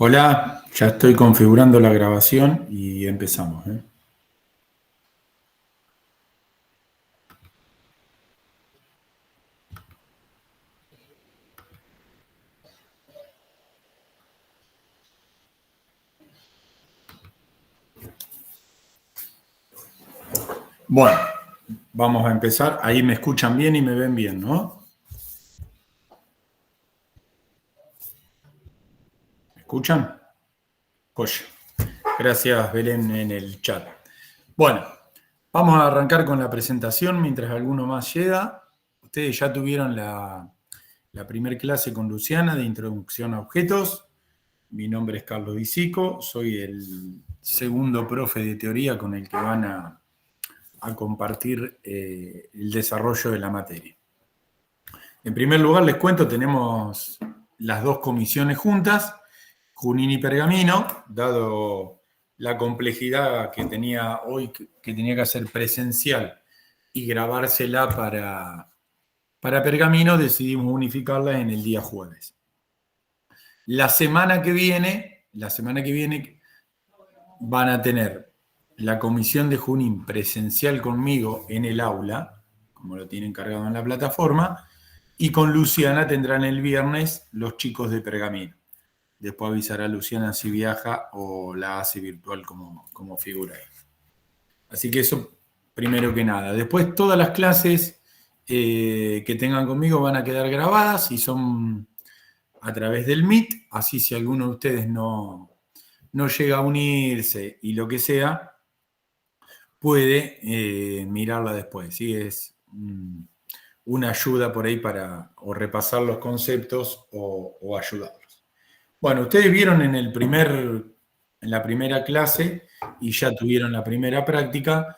Hola, ya estoy configurando la grabación y empezamos, ¿eh? Bueno, vamos a empezar. Ahí me escuchan bien y me ven bien, ¿no? ¿Me escuchan? Oye, gracias Belén en el chat. Bueno, vamos a arrancar con la presentación mientras alguno más llega. Ustedes ya tuvieron la primer clase con Luciana de introducción a objetos. Mi nombre es Carlos Disico, soy el segundo profe de teoría con el que van a compartir el desarrollo de la materia. En primer lugar, les cuento, tenemos las dos comisiones juntas, Junín y Pergamino, dado la complejidad que tenía hoy, que tenía que hacer presencial y grabársela para Pergamino, decidimos unificarla en el día jueves. La semana que viene van a tener la comisión de Junín presencial conmigo en el aula, como lo tienen cargado en la plataforma, y con Luciana tendrán el viernes los chicos de Pergamino. Después avisará Luciana si viaja o la hace virtual como figura ahí. Así que eso primero que nada. Después todas las clases que tengan conmigo van a quedar grabadas y son a través del Meet, así si alguno de ustedes no llega a unirse y lo que sea, puede mirarla después. ¿Sí? Es una ayuda por ahí para o repasar los conceptos o ayudarlos. Bueno, ustedes vieron en la primera clase y ya tuvieron la primera práctica,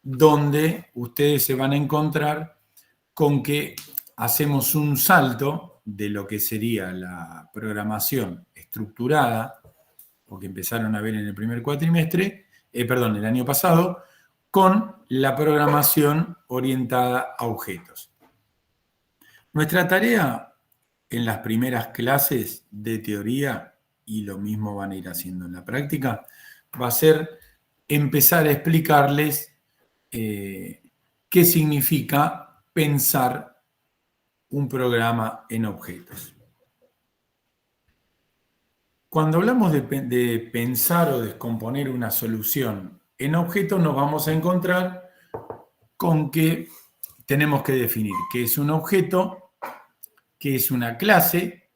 donde ustedes se van a encontrar con que hacemos un salto de lo que sería la programación estructurada, porque empezaron a ver en el primer cuatrimestre, el año pasado, con la programación orientada a objetos. Nuestra tarea en las primeras clases de teoría, y lo mismo van a ir haciendo en la práctica, va a ser empezar a explicarles qué significa pensar un programa en objetos. Cuando hablamos de pensar o descomponer una solución en objetos, nos vamos a encontrar con que tenemos que definir qué es un objeto, qué es una clase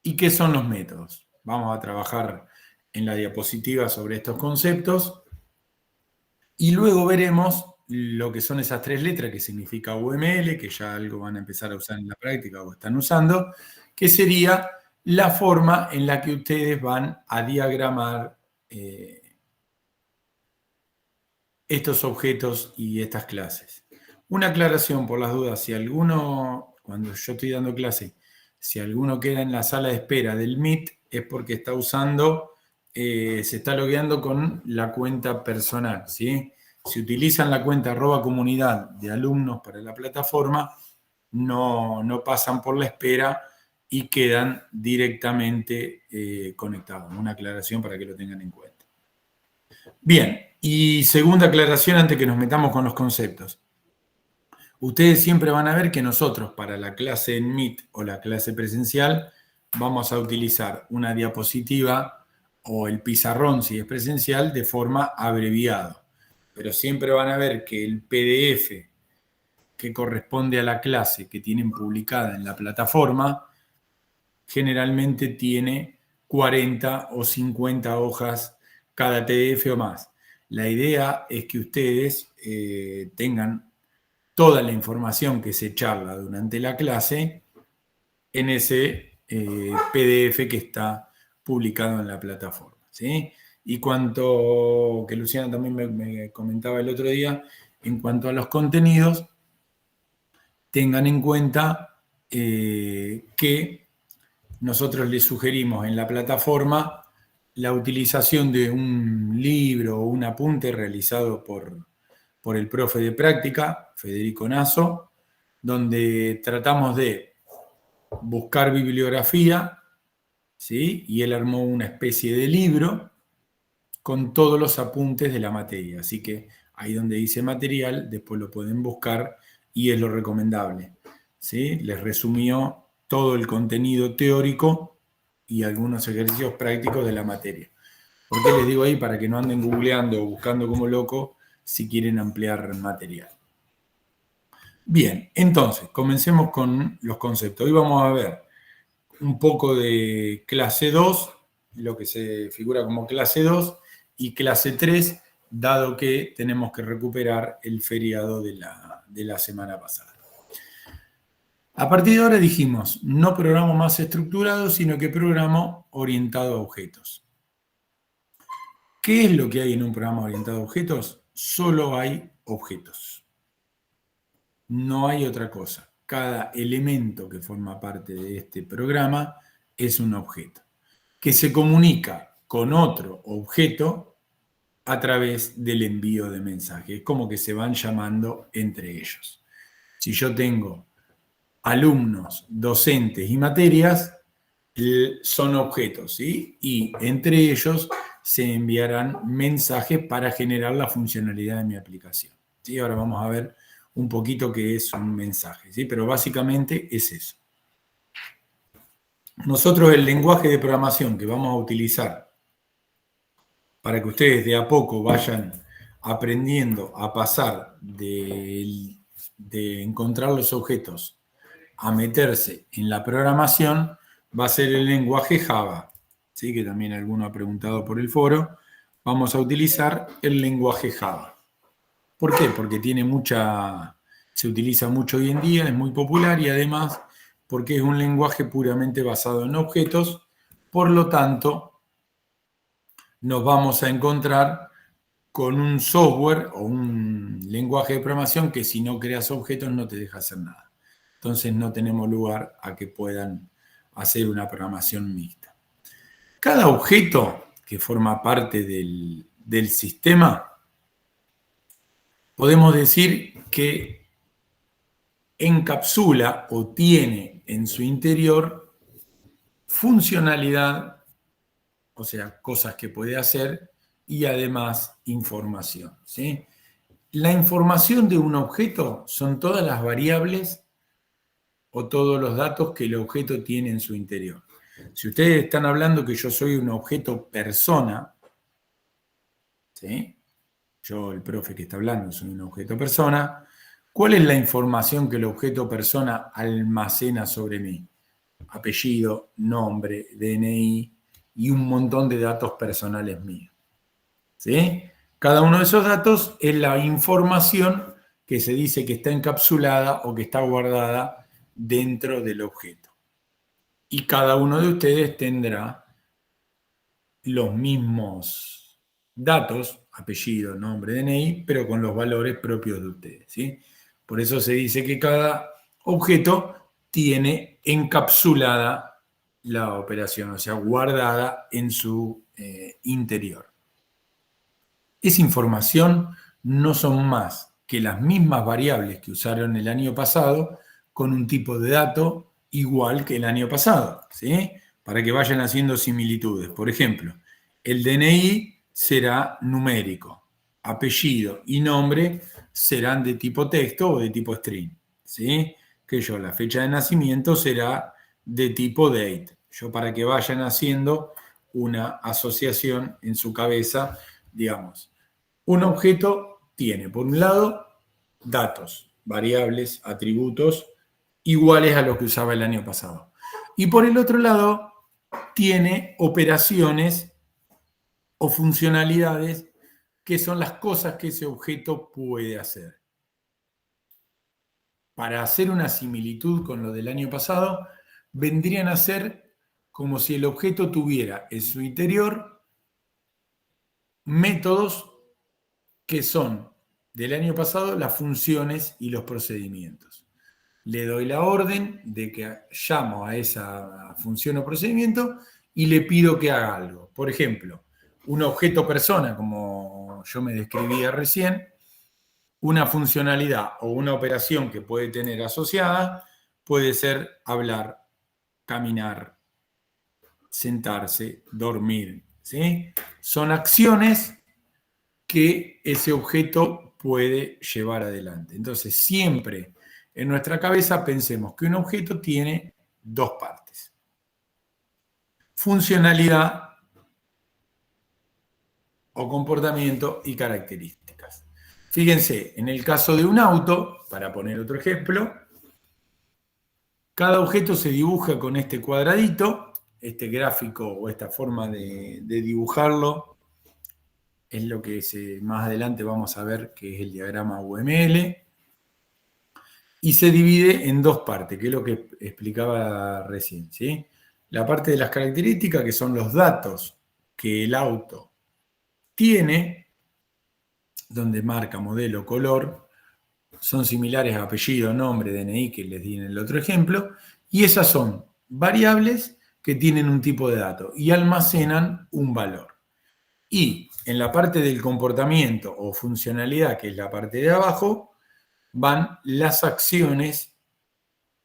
y qué son los métodos. Vamos a trabajar en la diapositiva sobre estos conceptos y luego veremos lo que son esas tres letras que significa UML, que ya algo van a empezar a usar en la práctica o están usando, que sería la forma en la que ustedes van a diagramar estos objetos y estas clases. Una aclaración por las dudas, si alguno, cuando yo estoy dando clase, si alguno queda en la sala de espera del Meet, es porque está usando, se está logueando con la cuenta personal, ¿sí? Si utilizan la cuenta @comunidad de alumnos para la plataforma, no pasan por la espera y quedan directamente conectados. Una aclaración para que lo tengan en cuenta. Bien, y segunda aclaración antes que nos metamos con los conceptos. Ustedes siempre van a ver que nosotros para la clase en Meet o la clase presencial vamos a utilizar una diapositiva o el pizarrón si es presencial de forma abreviada. Pero siempre van a ver que el PDF que corresponde a la clase que tienen publicada en la plataforma generalmente tiene 40 o 50 hojas cada PDF o más. La idea es que ustedes tengan toda la información que se charla durante la clase en ese PDF que está publicado en la plataforma, ¿sí? Y cuanto, que Luciana también me comentaba el otro día, en cuanto a los contenidos, tengan en cuenta que nosotros les sugerimos en la plataforma la utilización de un libro o un apunte realizado por el profe de práctica, Federico Naso, donde tratamos de buscar bibliografía ¿sí? Y él armó una especie de libro con todos los apuntes de la materia. Así que ahí donde dice material, después lo pueden buscar y es lo recomendable, ¿sí? Les resumió todo el contenido teórico y algunos ejercicios prácticos de la materia. ¿Por qué les digo ahí? Para que no anden googleando o buscando como loco si quieren ampliar material. Bien, entonces, comencemos con los conceptos. Hoy vamos a ver un poco de clase 2, lo que se figura como clase 2, y clase 3, dado que tenemos que recuperar el feriado de la semana pasada. A partir de ahora dijimos, no programo más estructurado, sino que programo orientado a objetos. ¿Qué es lo que hay en un programa orientado a objetos? Solo hay objetos. No hay otra cosa. Cada elemento que forma parte de este programa es un objeto, que se comunica con otro objeto a través del envío de mensajes. Es como que se van llamando entre ellos. Si yo tengo alumnos, docentes y materias, son objetos, ¿sí? Y entre ellos se enviarán mensajes para generar la funcionalidad de mi aplicación, ¿sí? Ahora vamos a ver un poquito qué es un mensaje, ¿sí? Pero básicamente es eso. Nosotros el lenguaje de programación que vamos a utilizar para que ustedes de a poco vayan aprendiendo a pasar de encontrar los objetos a meterse en la programación, va a ser el lenguaje Java, ¿sí? Que también alguno ha preguntado por el foro. Vamos a utilizar el lenguaje Java. ¿Por qué? Porque se utiliza mucho hoy en día, es muy popular y además porque es un lenguaje puramente basado en objetos, por lo tanto nos vamos a encontrar con un software o un lenguaje de programación que si no creas objetos no te deja hacer nada. Entonces no tenemos lugar a que puedan hacer una programación mixta. Cada objeto que forma parte del sistema, podemos decir que encapsula o tiene en su interior funcionalidad, o sea, cosas que puede hacer y además información, ¿sí? La información de un objeto son todas las variables o todos los datos que el objeto tiene en su interior. Si ustedes están hablando que yo soy un objeto persona, ¿sí? Yo, el profe que está hablando, soy un objeto persona, ¿cuál es la información que el objeto persona almacena sobre mí? Apellido, nombre, DNI y un montón de datos personales míos, ¿sí? Cada uno de esos datos es la información que se dice que está encapsulada o que está guardada dentro del objeto. Y cada uno de ustedes tendrá los mismos datos, apellido, nombre, DNI, pero con los valores propios de ustedes, ¿sí? Por eso se dice que cada objeto tiene encapsulada la operación, o sea, guardada en su interior. Esa información no son más que las mismas variables que usaron el año pasado con un tipo de dato igual que el año pasado, ¿sí? Para que vayan haciendo similitudes. Por ejemplo, el DNI será numérico, apellido y nombre serán de tipo texto o de tipo string, ¿sí? Que la fecha de nacimiento será de tipo date. Para que vayan haciendo una asociación en su cabeza, digamos. Un objeto tiene, por un lado, datos, variables, atributos iguales a los que usaba el año pasado. Y por el otro lado, tiene operaciones o funcionalidades que son las cosas que ese objeto puede hacer. Para hacer una similitud con lo del año pasado, vendrían a ser como si el objeto tuviera en su interior métodos que son del año pasado las funciones y los procedimientos. Le doy la orden de que llamo a esa función o procedimiento y le pido que haga algo. Por ejemplo, un objeto persona, como yo me describía recién, una funcionalidad o una operación que puede tener asociada puede ser hablar, caminar, sentarse, dormir, ¿sí? Son acciones que ese objeto puede llevar adelante. Entonces, siempre en nuestra cabeza pensemos que un objeto tiene dos partes: funcionalidad o comportamiento y características. Fíjense, en el caso de un auto, para poner otro ejemplo, cada objeto se dibuja con este cuadradito, este gráfico o esta forma de dibujarlo es lo que más adelante vamos a ver, que es el diagrama UML, y se divide en dos partes, que es lo que explicaba recién, ¿sí? La parte de las características, que son los datos que el auto tiene, donde marca, modelo, color, son similares a apellido, nombre, DNI, que les di en el otro ejemplo, y esas son variables que tienen un tipo de dato y almacenan un valor. Y en la parte del comportamiento o funcionalidad, que es la parte de abajo, van las acciones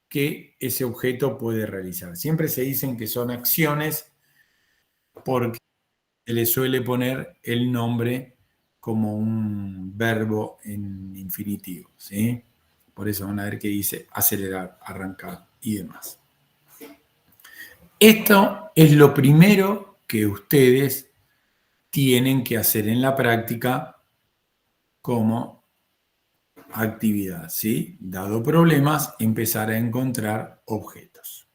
que ese objeto puede realizar. Siempre se dicen que son acciones porque se le suele poner el nombre como un verbo en infinitivo, ¿sí? Por eso van a ver que dice acelerar, arrancar y demás. Esto es lo primero que ustedes tienen que hacer en la práctica como actividad, ¿sí? Dado problemas, empezar a encontrar objetos.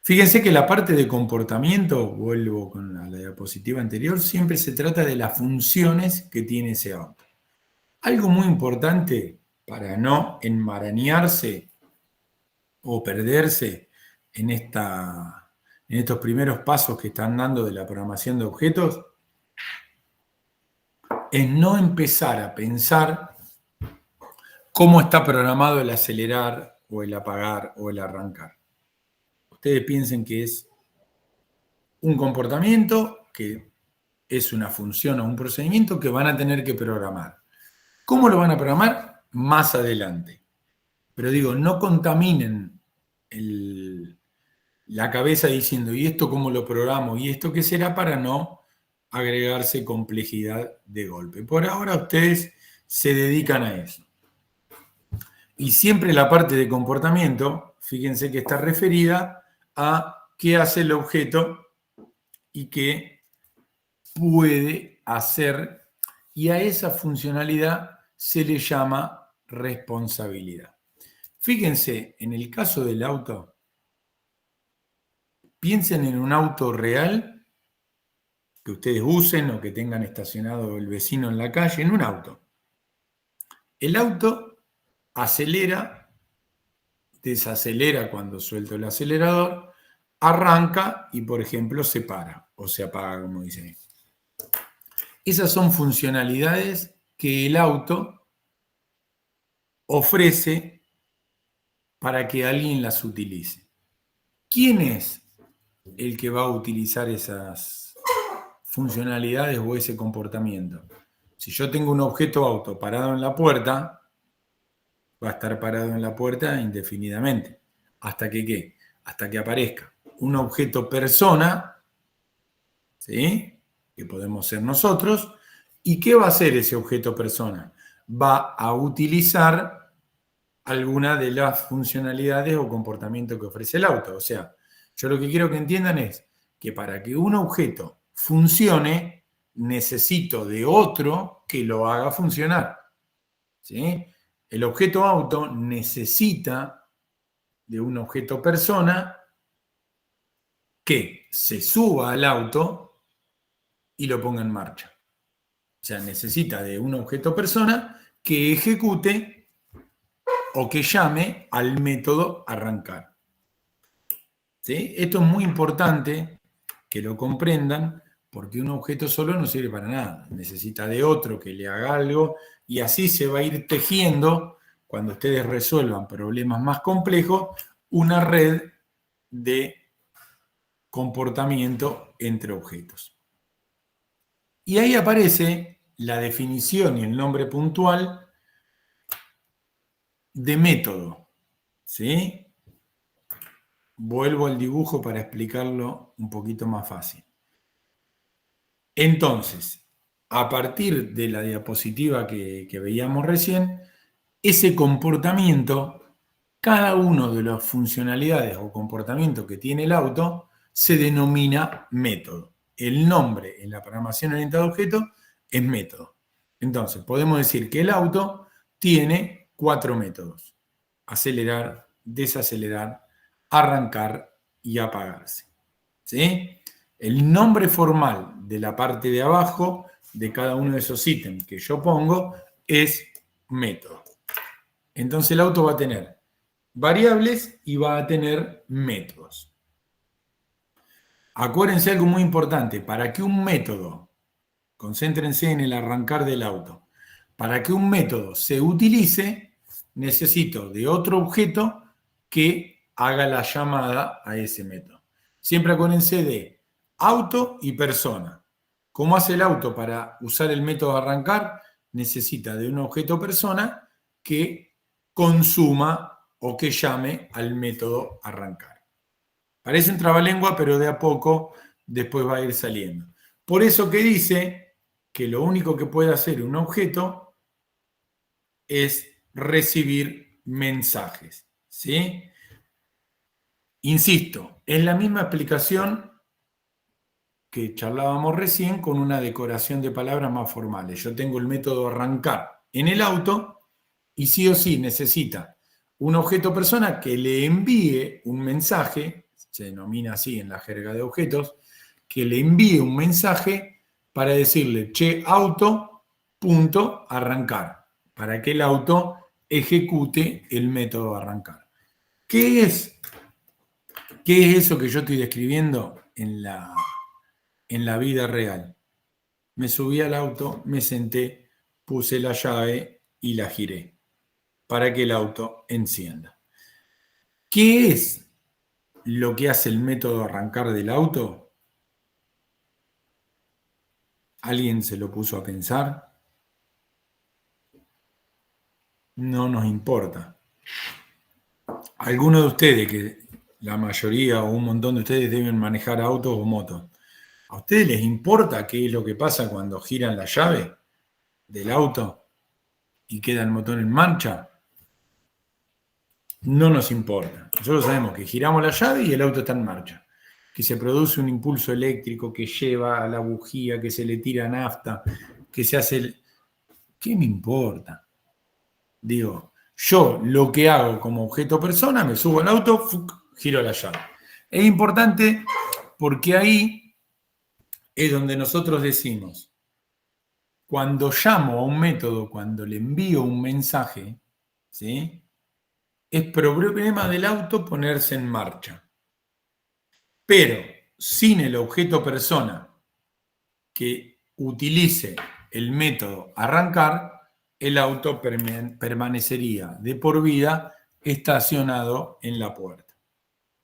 Fíjense que la parte de comportamiento, vuelvo con la diapositiva anterior, siempre se trata de las funciones que tiene ese auto. Algo muy importante para no enmarañarse o perderse en estos primeros pasos que están dando de la programación de objetos, es no empezar a pensar cómo está programado el acelerar o el apagar o el arrancar. Ustedes piensen que es un comportamiento, que es una función o un procedimiento que van a tener que programar. ¿Cómo lo van a programar? Más adelante. Pero digo, no contaminen la cabeza diciendo, ¿y esto cómo lo programo? ¿Y esto qué será? Para no agregarse complejidad de golpe. Por ahora ustedes se dedican a eso. Y siempre la parte de comportamiento, fíjense que está referida a qué hace el objeto y qué puede hacer, y a esa funcionalidad se le llama responsabilidad. Fíjense, en el caso del auto, piensen en un auto real que ustedes usen o que tengan estacionado el vecino en la calle, en un auto. El auto acelera, desacelera cuando suelto el acelerador, arranca y, por ejemplo, se para o se apaga, como dicen. Esas son funcionalidades que el auto ofrece para que alguien las utilice. ¿Quién es el que va a utilizar esas funcionalidades o ese comportamiento? Si yo tengo un objeto auto parado en la puerta, va a estar parado en la puerta indefinidamente. ¿Hasta que qué? Hasta que aparezca un objeto persona, ¿sí? Que podemos ser nosotros. ¿Y qué va a hacer ese objeto persona? Va a utilizar alguna de las funcionalidades o comportamientos que ofrece el auto. O sea, yo lo que quiero que entiendan es que para que un objeto funcione, necesito de otro que lo haga funcionar, ¿sí? El objeto auto necesita de un objeto persona que se suba al auto y lo ponga en marcha. O sea, necesita de un objeto persona que ejecute o que llame al método arrancar. ¿Sí? Esto es muy importante que lo comprendan, porque un objeto solo no sirve para nada. Necesita de otro que le haga algo, y así se va a ir tejiendo, cuando ustedes resuelvan problemas más complejos, una red de comportamiento entre objetos. Y ahí aparece la definición y el nombre puntual de método, ¿sí? vuelvo al dibujo para explicarlo un poquito más fácil. Entonces, a partir de la diapositiva que veíamos recién, ese comportamiento, cada uno de las funcionalidades o comportamientos que tiene el auto, se denomina método. El nombre en la programación orientada a objetos es método. Entonces, podemos decir que el auto tiene 4 métodos: acelerar, desacelerar, arrancar y apagarse. ¿Sí? El nombre formal de la parte de abajo de cada uno de esos ítems que yo pongo es método. Entonces el auto va a tener variables y va a tener métodos. Acuérdense algo muy importante: para que un método, concéntrense en el arrancar del auto, para que un método se utilice, necesito de otro objeto que haga la llamada a ese método. Siempre acuérdense de auto y persona. ¿Cómo hace el auto para usar el método arrancar? Necesita de un objeto persona que consuma o que llame al método arrancar. Parece un trabalengua, pero de a poco después va a ir saliendo. Por eso que dice que lo único que puede hacer un objeto es recibir mensajes. ¿Sí? Insisto, es la misma explicación que charlábamos recién con una decoración de palabras más formales. Yo tengo el método arrancar en el auto y sí o sí necesita un objeto persona que le envíe un mensaje, se denomina así en la jerga de objetos, que le envíe un mensaje para decirle, che, auto, punto, arrancar, para que el auto ejecute el método arrancar. ¿Qué es eso que yo estoy describiendo en la vida real? Me subí al auto, me senté, puse la llave y la giré para que el auto encienda. ¿Qué es lo que hace el método arrancar del auto? ¿Alguien se lo puso a pensar? No nos importa. Algunos de ustedes, que la mayoría o un montón de ustedes deben manejar autos o motos, ¿a ustedes les importa qué es lo que pasa cuando giran la llave del auto y queda el motor en marcha? No nos importa. Nosotros sabemos que giramos la llave y el auto está en marcha, que se produce un impulso eléctrico que lleva a la bujía, que se le tira nafta, que se hace el... ¿Qué me importa? Digo, yo lo que hago como objeto persona, me subo al auto, giro la llave. Es importante porque ahí es donde nosotros decimos, cuando llamo a un método, cuando le envío un mensaje, ¿sí?, es problema del auto ponerse en marcha. Pero sin el objeto persona que utilice el método arrancar, el auto permanecería de por vida estacionado en la puerta.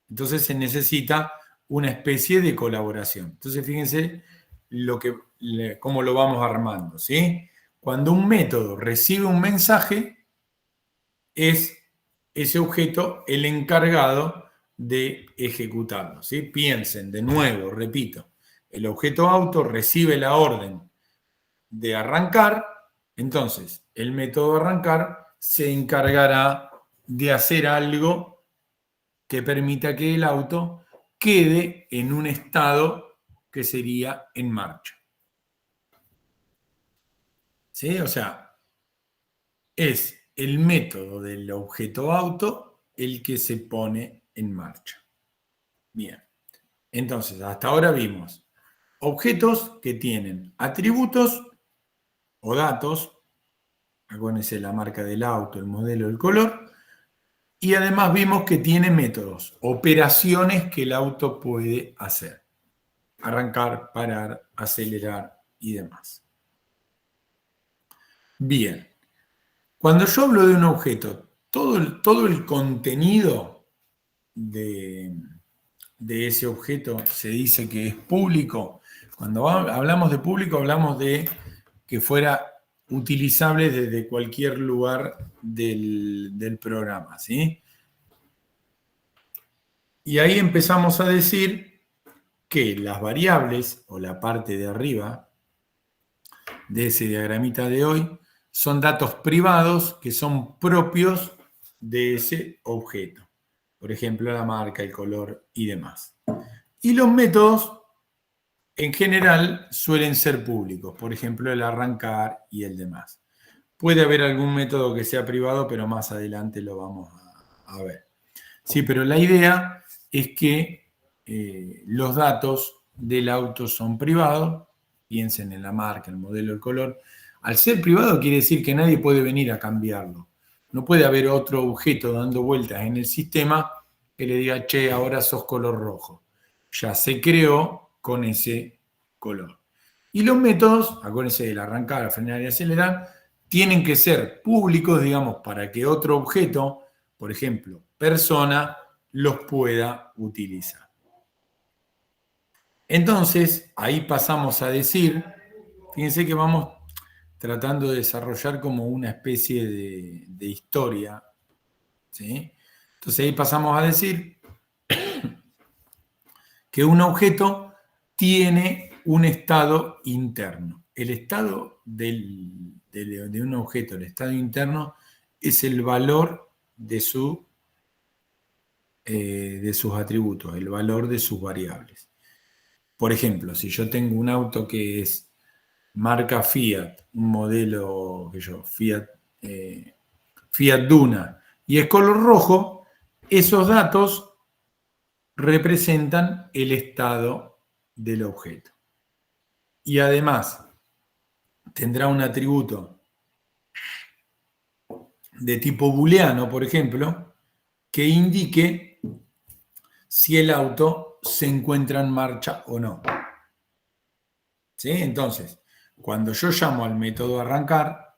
Entonces se necesita una especie de colaboración. Entonces fíjense cómo lo vamos armando, ¿sí? Cuando un método recibe un mensaje, es ese objeto el encargado de ejecutarlo, ¿sí? Piensen de nuevo, repito, el objeto auto recibe la orden de arrancar, entonces el método arrancar se encargará de hacer algo que permita que el auto quede en un estado que sería en marcha. ¿Sí? O sea, es el método del objeto auto el que se pone en marcha. Bien, entonces hasta ahora vimos objetos que tienen atributos o datos, acuérdense la marca del auto, el modelo, el color, y además vimos que tiene métodos, operaciones que el auto puede hacer: arrancar, parar, acelerar y demás. Bien, cuando yo hablo de un objeto, todo el contenido de ese objeto se dice que es público. Cuando hablamos de público, hablamos de que fuera utilizable desde cualquier lugar del programa, ¿sí? Y ahí empezamos a decir que las variables, o la parte de arriba de ese diagramita de hoy, son datos privados que son propios de ese objeto. Por ejemplo, la marca, el color y demás. Y los métodos, en general, suelen ser públicos. Por ejemplo, el arrancar y el demás. Puede haber algún método que sea privado, pero más adelante lo vamos a ver. Sí, pero la idea es que los datos del auto son privados. Piensen en la marca, el modelo, el color. Al ser privado quiere decir que nadie puede venir a cambiarlo. No puede haber otro objeto dando vueltas en el sistema que le diga, che, ahora sos color rojo. Ya se creó con ese color. Y los métodos, acuérdense del arrancar, frenar y acelerar, tienen que ser públicos, digamos, para que otro objeto, por ejemplo, persona, los pueda utilizar. Entonces, ahí pasamos a decir, fíjense que vamos tratando de desarrollar como una especie de historia, ¿sí? Entonces ahí pasamos a decir que un objeto tiene un estado interno. El estado de un objeto, el estado interno, es el valor de sus atributos, el valor de sus variables. Por ejemplo, si yo tengo un auto que es marca Fiat, un modelo que yo, Fiat Duna, y es color rojo, esos datos representan el estado del objeto. Y además tendrá un atributo de tipo booleano, por ejemplo, que indique si el auto se encuentra en marcha o no. ¿Sí? Entonces, cuando yo llamo al método arrancar,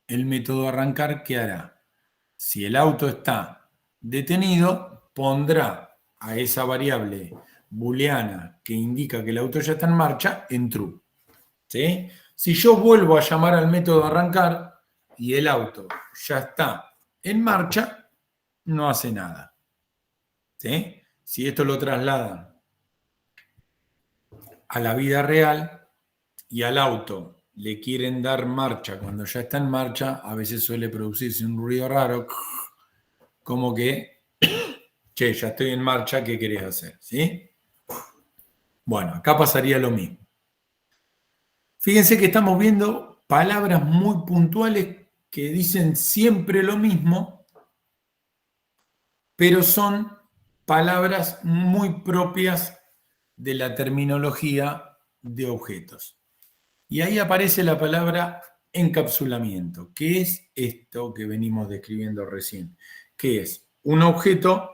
el método arrancar, ¿qué hará? Si el auto está detenido, pondrá a esa variable booleana que indica que el auto ya está en marcha en true. ¿Sí? Si yo vuelvo a llamar al método arrancar y el auto ya está en marcha, no hace nada. ¿Sí? Si esto lo trasladan a la vida real y al auto le quieren dar marcha cuando ya está en marcha, a veces suele producirse un ruido raro, como que, che, ya estoy en marcha, ¿qué querés hacer? ¿Sí? Bueno, acá pasaría lo mismo. Fíjense que estamos viendo palabras muy puntuales que dicen siempre lo mismo, pero son palabras muy propias de la terminología de objetos. Y ahí aparece la palabra encapsulamiento, que es esto que venimos describiendo recién, que es un objeto,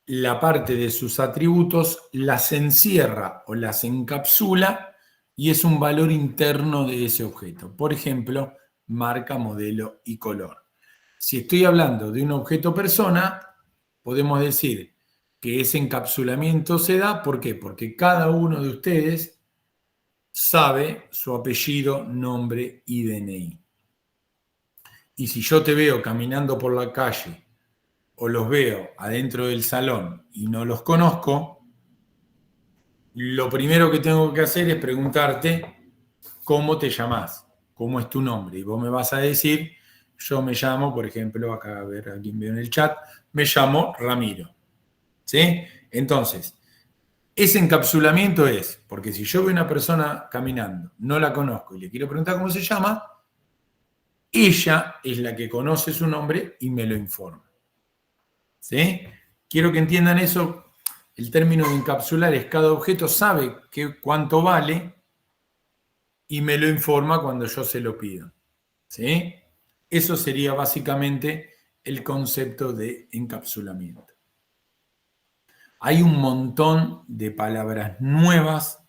la parte de sus atributos las encierra o las encapsula y es un valor interno de ese objeto. Por ejemplo, marca, modelo y color. Si estoy hablando de un objeto persona, podemos decir que ese encapsulamiento se da, ¿por qué? Porque cada uno de ustedes sabe su apellido, nombre y DNI. Y si yo te veo caminando por la calle o los veo adentro del salón y no los conozco, lo primero que tengo que hacer es preguntarte cómo te llamás, cómo es tu nombre. Y vos me vas a decir, yo me llamo, por ejemplo, acá a ver a quién veo en el chat, me llamo Ramiro. ¿Sí? Entonces, ese encapsulamiento es, porque si yo veo una persona caminando, no la conozco y le quiero preguntar cómo se llama, ella es la que conoce su nombre y me lo informa. ¿Sí? Quiero que entiendan eso. El término de encapsular es cada objeto sabe cuánto vale y me lo informa cuando yo se lo pido. ¿Sí? Eso sería básicamente el concepto de encapsulamiento. Hay un montón de palabras nuevas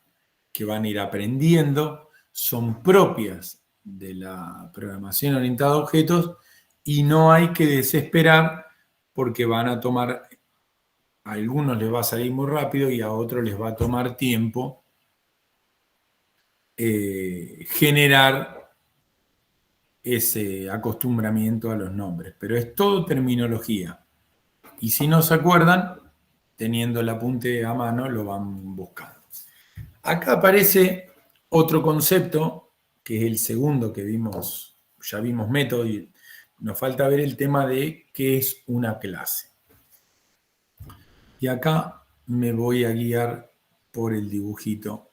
que van a ir aprendiendo, son propias de la programación orientada a objetos y no hay que desesperar porque van a tomar, a algunos les va a salir muy rápido y a otros les va a tomar tiempo generar ese acostumbramiento a los nombres. Pero es todo terminología. Y si no se acuerdan, teniendo el apunte a mano, lo van buscando. Acá aparece otro concepto, que es el segundo que vimos, ya vimos método, y nos falta ver el tema de qué es una clase. Y acá me voy a guiar por el dibujito.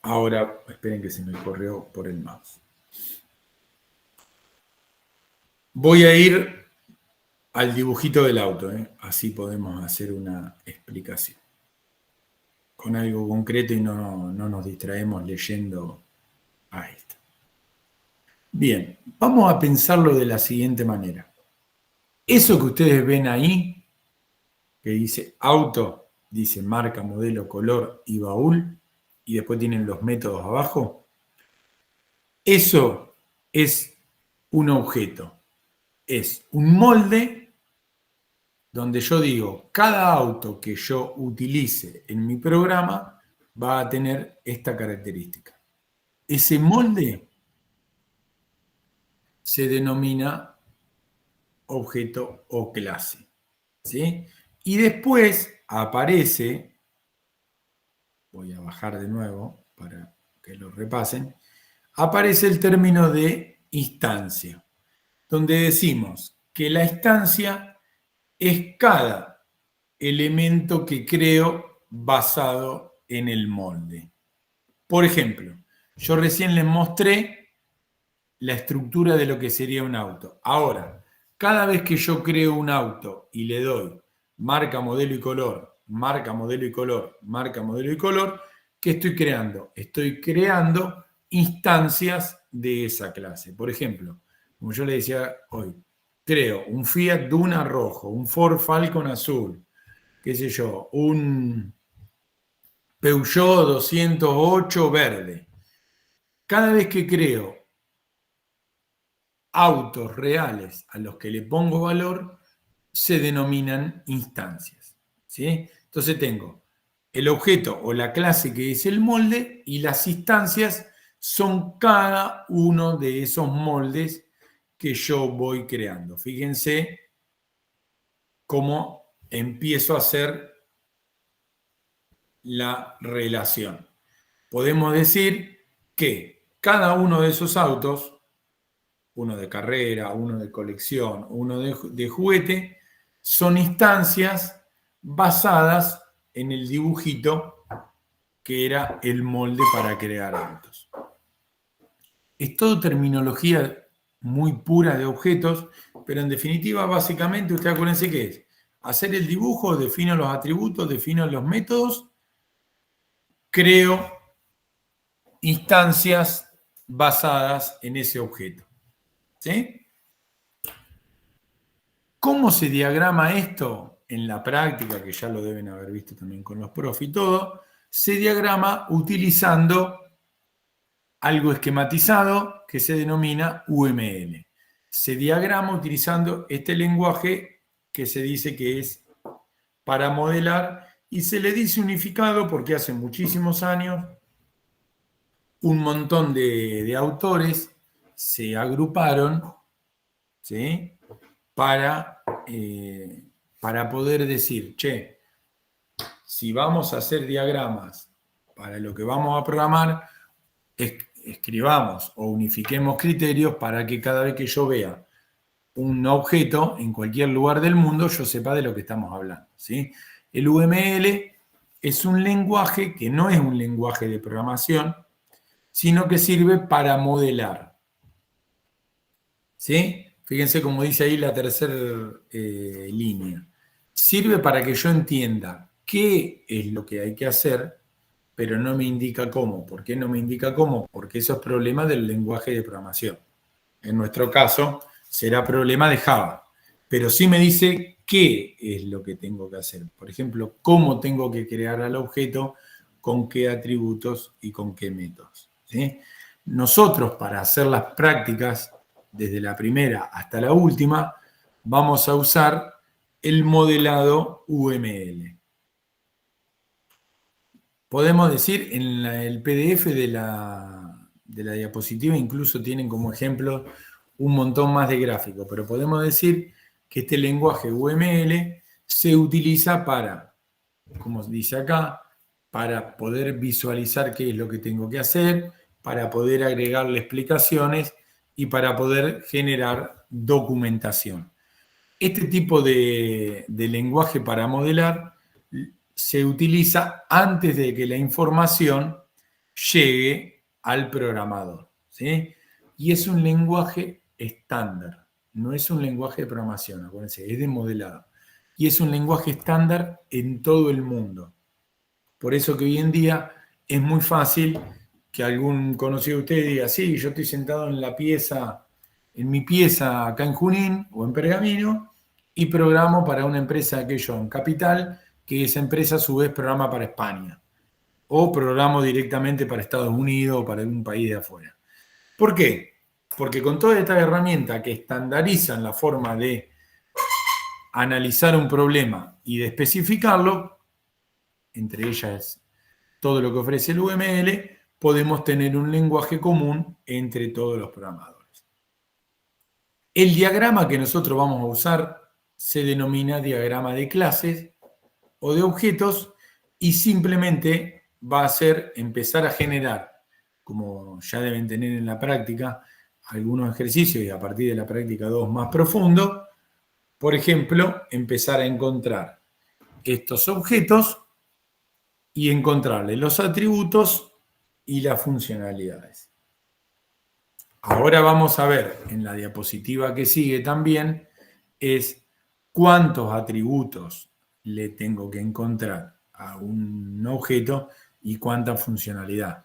Ahora, esperen que se me corrió por el mouse. Voy a ir al dibujito del auto, así podemos hacer una explicación con algo concreto y no nos distraemos leyendo a esto. Bien, vamos a pensarlo de la siguiente manera. Eso que ustedes ven ahí, que dice auto, dice marca, modelo, color y baúl, y después tienen los métodos abajo, eso es un objeto, es un molde donde yo digo, cada auto que yo utilice en mi programa va a tener esta característica. Ese molde se denomina objeto o clase, ¿sí? Y después aparece, voy a bajar de nuevo para que lo repasen, aparece el término de instancia, donde decimos que la instancia es cada elemento que creo basado en el molde. Por ejemplo, yo recién les mostré la estructura de lo que sería un auto. Ahora, cada vez que yo creo un auto y le doy marca, modelo y color, marca, modelo y color, marca, modelo y color, ¿qué estoy creando? Estoy creando instancias de esa clase. Por ejemplo, como yo le decía hoy, creo un Fiat Duna rojo, un Ford Falcon azul, qué sé yo, un Peugeot 208 verde. Cada vez que creo autos reales a los que le pongo valor, se denominan instancias, ¿sí? Entonces tengo el objeto o la clase que es el molde y las instancias son cada uno de esos moldes que yo voy creando. Fíjense cómo empiezo a hacer la relación. Podemos decir que cada uno de esos autos, uno de carrera, uno de colección, uno de juguete, son instancias basadas en el dibujito que era el molde para crear autos. Es todo terminología muy pura de objetos, pero en definitiva, básicamente, ustedes acuérdense que es hacer el dibujo, defino los atributos, defino los métodos, creo instancias basadas en ese objeto. ¿Sí? ¿Cómo se diagrama esto en la práctica, que ya lo deben haber visto también con los profs y todo? Se diagrama utilizando algo esquematizado que se denomina UML. Se diagrama utilizando este lenguaje que se dice que es para modelar y se le dice unificado porque hace muchísimos años un montón de autores se agruparon, ¿sí? para poder decir, che, si vamos a hacer diagramas para lo que vamos a programar, escribamos o unifiquemos criterios para que cada vez que yo vea un objeto en cualquier lugar del mundo, yo sepa de lo que estamos hablando, ¿sí? El UML es un lenguaje que no es un lenguaje de programación, sino que sirve para modelar, ¿sí? Fíjense como dice ahí la tercera línea. Sirve para que yo entienda qué es lo que hay que hacer, pero no me indica cómo. ¿Por qué no me indica cómo? Porque eso es problema del lenguaje de programación. En nuestro caso, será problema de Java. Pero sí me dice qué es lo que tengo que hacer. Por ejemplo, cómo tengo que crear al objeto, con qué atributos y con qué métodos, ¿sí? Nosotros, para hacer las prácticas desde la primera hasta la última, vamos a usar el modelado UML. Podemos decir, en el PDF de la diapositiva incluso tienen como ejemplo un montón más de gráficos, pero podemos decir que este lenguaje UML se utiliza para, como dice acá, para poder visualizar qué es lo que tengo que hacer, para poder agregarle explicaciones y para poder generar documentación. Este tipo de lenguaje para modelar se utiliza antes de que la información llegue al programador, ¿sí? Y es un lenguaje estándar, no es un lenguaje de programación, acuérdense, es de modelado. Y es un lenguaje estándar en todo el mundo. Por eso que hoy en día es muy fácil que algún conocido de ustedes diga, sí, yo estoy sentado en la pieza, en mi pieza acá en Junín o en Pergamino, y programo para una empresa que yo en Capital, que esa empresa a su vez programa para España. O programo directamente para Estados Unidos o para algún país de afuera. ¿Por qué? Porque con todas estas herramientas que estandarizan la forma de analizar un problema y de especificarlo, entre ellas todo lo que ofrece el UML, podemos tener un lenguaje común entre todos los programadores. El diagrama que nosotros vamos a usar se denomina diagrama de clases o de objetos y simplemente va a ser empezar a generar, como ya deben tener en la práctica, algunos ejercicios y a partir de la práctica 2 más profundo, por ejemplo, empezar a encontrar estos objetos y encontrarle los atributos y las funcionalidades. Ahora vamos a ver en la diapositiva que sigue también es cuántos atributos le tengo que encontrar a un objeto y cuánta funcionalidad.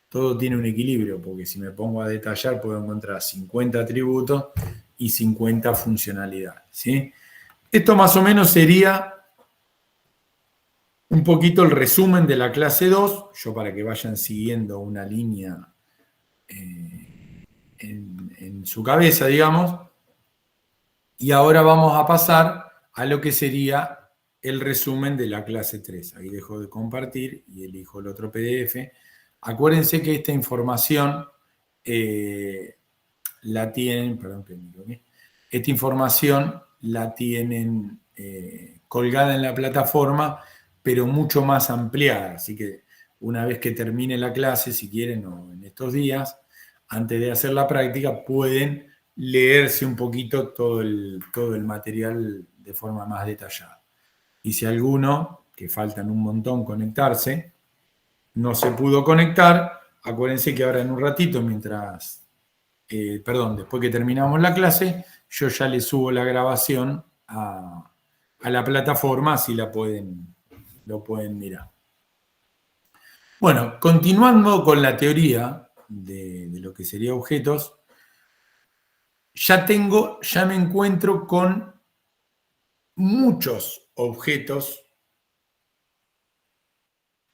Todo tiene un equilibrio, porque si me pongo a detallar puedo encontrar 50 atributos y 50 funcionalidades, ¿sí? Esto más o menos sería un poquito el resumen de la clase 2, yo para que vayan siguiendo una línea en su cabeza, digamos, y ahora vamos a pasar a lo que sería el resumen de la clase 3. Ahí dejo de compartir y elijo el otro PDF. Acuérdense que esta información la tienen, perdón que miro aquí, esta información la tienen colgada en la plataforma, pero mucho más ampliada. Así que una vez que termine la clase, si quieren, o en estos días, antes de hacer la práctica, pueden leerse un poquito todo el material de forma más detallada. Y si alguno, que faltan un montón conectarse, no se pudo conectar, acuérdense que ahora en un ratito, mientras, después que terminamos la clase, yo ya le subo la grabación a la plataforma, así lo pueden mirar. Bueno, continuando con la teoría de lo que sería objetos, ya me encuentro con muchos objetos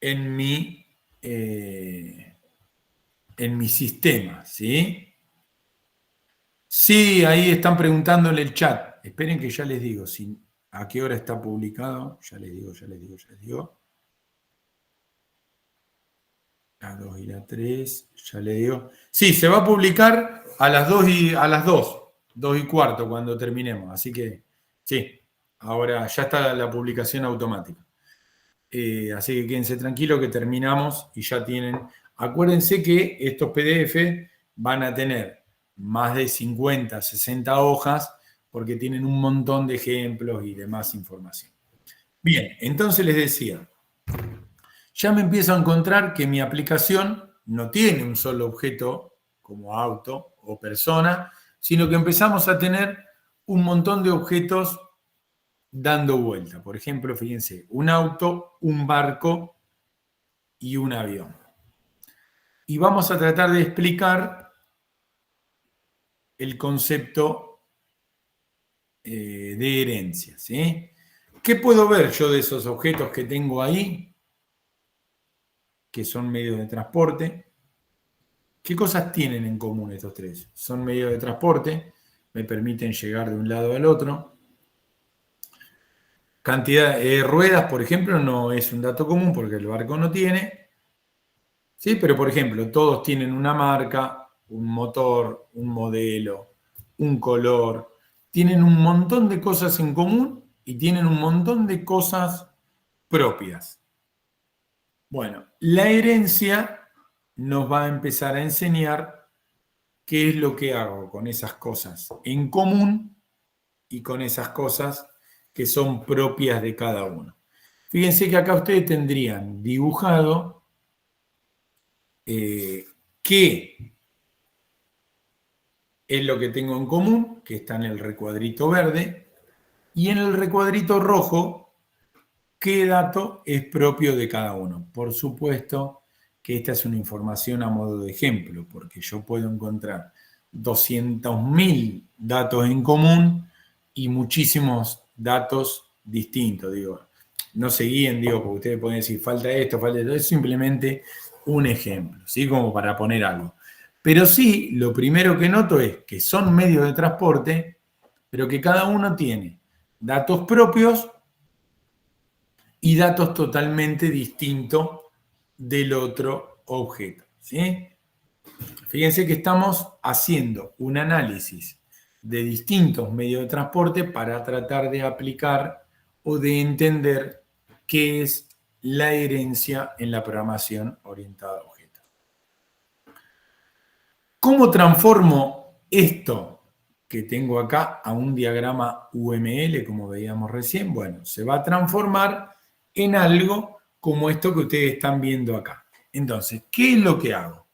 en mi sistema, ¿sí? Sí, ahí están preguntando en el chat. Esperen que ya les digo a qué hora está publicado. Ya les digo. La 2 y la 3, ya les digo. Sí, se va a publicar a las 2 y cuarto, cuando terminemos. Así que, sí, ahora ya está la publicación automática. Así que quédense tranquilos que terminamos y ya tienen. Acuérdense que estos PDF van a tener más de 50, 60 hojas porque tienen un montón de ejemplos y demás información. Bien, entonces les decía, ya me empiezo a encontrar que mi aplicación no tiene un solo objeto como auto o persona, sino que empezamos a tener un montón de objetos dando vuelta. Por ejemplo, fíjense, un auto, un barco y un avión. Y vamos a tratar de explicar el concepto de herencia, ¿sí? ¿Qué puedo ver yo de esos objetos que tengo ahí, que son medios de transporte? ¿Qué cosas tienen en común estos tres? Son medios de transporte, me permiten llegar de un lado al otro. Cantidad de ruedas, por ejemplo, no es un dato común porque el barco no tiene. ¿Sí? Pero, por ejemplo, todos tienen una marca, un motor, un modelo, un color, tienen un montón de cosas en común y tienen un montón de cosas propias. Bueno, la herencia nos va a empezar a enseñar qué es lo que hago con esas cosas en común y con esas cosas que son propias de cada uno. Fíjense que acá ustedes tendrían dibujado qué es lo que tengo en común, que está en el recuadrito verde, y en el recuadrito rojo, qué dato es propio de cada uno. Por supuesto que esta es una información a modo de ejemplo, porque yo puedo encontrar 200.000 datos en común y muchísimos datos distintos. Digo, no se guíen, digo, porque ustedes pueden decir falta esto, es simplemente un ejemplo, ¿sí? Como para poner algo. Pero sí, lo primero que noto es que son medios de transporte, pero que cada uno tiene datos propios y datos totalmente distintos del otro objeto, ¿sí? Fíjense que estamos haciendo un análisis de distintos medios de transporte para tratar de aplicar o de entender qué es la herencia en la programación orientada a objetos. ¿Cómo transformo esto que tengo acá a un diagrama UML, como veíamos recién? Bueno, se va a transformar en algo como esto que ustedes están viendo acá. Entonces, ¿qué es lo que hago?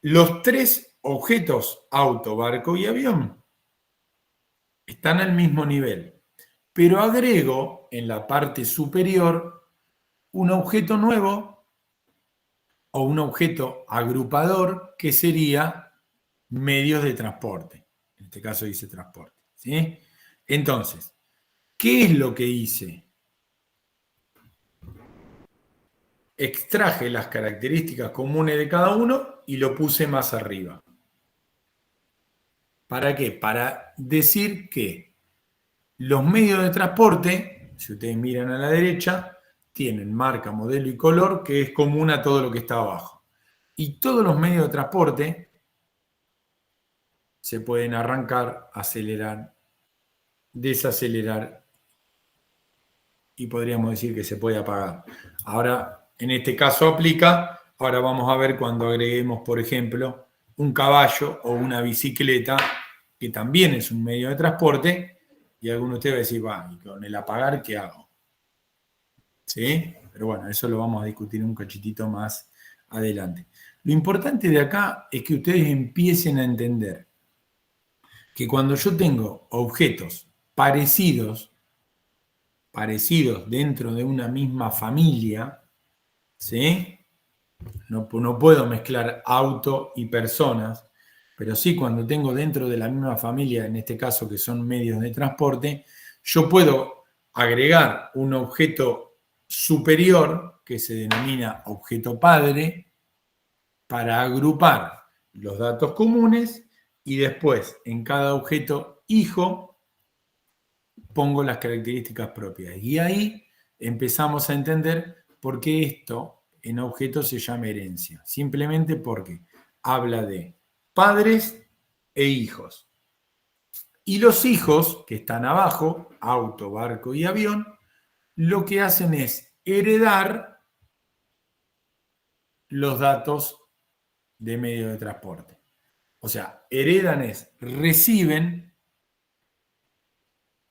Los tres objetos, auto, barco y avión, están al mismo nivel, pero agrego en la parte superior un objeto nuevo o un objeto agrupador que sería medios de transporte. En este caso dice transporte, ¿sí? Entonces, ¿qué es lo que hice? Extraje las características comunes de cada uno y lo puse más arriba. ¿Para qué? Para decir que los medios de transporte, si ustedes miran a la derecha, tienen marca, modelo y color que es común a todo lo que está abajo. Y todos los medios de transporte se pueden arrancar, acelerar, desacelerar y podríamos decir que se puede apagar. Ahora, en este caso aplica, ahora vamos a ver cuando agreguemos, por ejemplo, un caballo o una bicicleta, que también es un medio de transporte, y alguno de ustedes va a decir, va, ¿y con el apagar qué hago? ¿Sí? Pero bueno, eso lo vamos a discutir un cachitito más adelante. Lo importante de acá es que ustedes empiecen a entender que cuando yo tengo objetos parecidos dentro de una misma familia, ¿sí? No puedo mezclar auto y personas, pero sí cuando tengo dentro de la misma familia, en este caso que son medios de transporte, yo puedo agregar un objeto superior que se denomina objeto padre para agrupar los datos comunes y después en cada objeto hijo pongo las características propias. Y ahí empezamos a entender por qué esto en objetos se llama herencia. Simplemente porque habla de padres e hijos. Y los hijos, que están abajo, auto, barco y avión, lo que hacen es heredar los datos de medio de transporte. O sea, heredan es, reciben